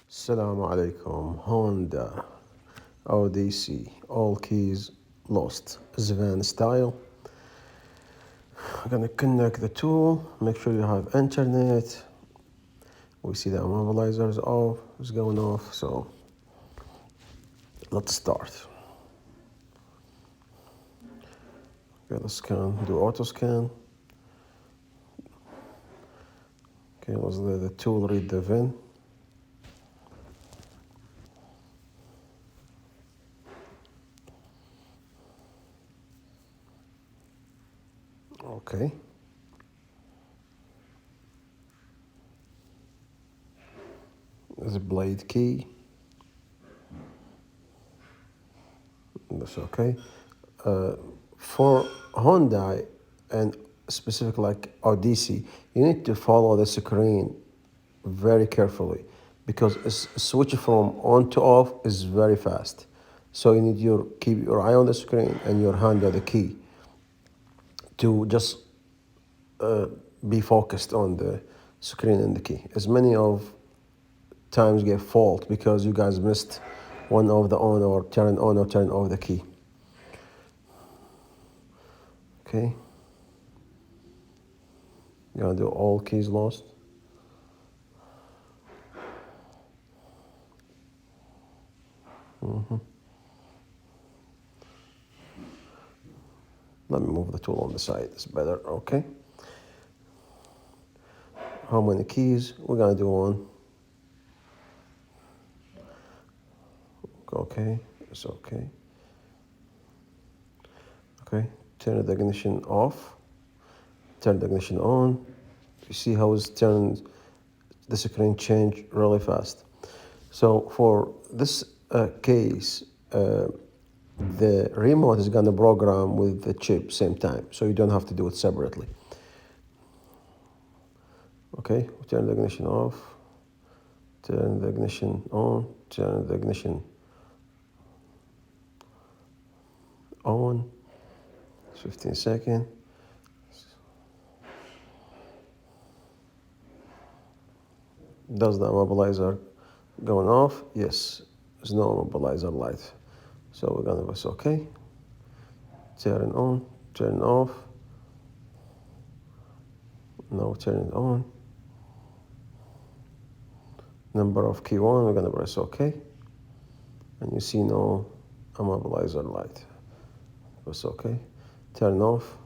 Assalamu alaikum. Honda Odyssey, all keys lost. Van style. I'm gonna connect the tool. Make sure you have internet. We see the immobilizer is off. It's going off. So let's start. Okay, let's scan. Do auto scan. Okay, let's let the tool read the VIN. Okay. There's a blade key. That's okay. For Hyundai and specifically like Odyssey, you need to follow the screen very carefully because a switch from on to off is very fast. So you need to keep your eye on the screen and your hand on the key to just be focused on the screen and the key. As many of times get fault because you guys missed one of the on or turn on or turn off the key. Okay. You're gonna do all keys lost. Let me move the tool on the side. It's better. Okay. How many keys? We're gonna do one. Okay. It's okay. Okay. Turn the ignition off. Turn the ignition on. You see how it's turned. The screen change really fast. So for this case, the remote is gonna program with the chip same time, so you don't have to do it separately. Okay, turn the ignition off, turn the ignition on, turn the ignition on, 15 seconds. Does the immobilizer going off? Yes, there's no immobilizer light. So we're gonna press OK. Turn on, turn off. Now turn it on. Number of key one, we're gonna press OK. And you see no immobilizer light. Press OK. Turn off.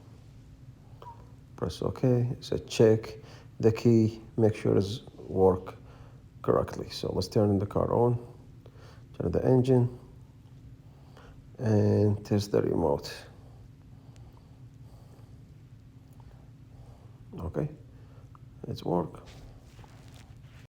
Press OK. So check the key, make sure it's work correctly. So let's turn the car on. Turn the engine. And test the remote. Okay, it's work.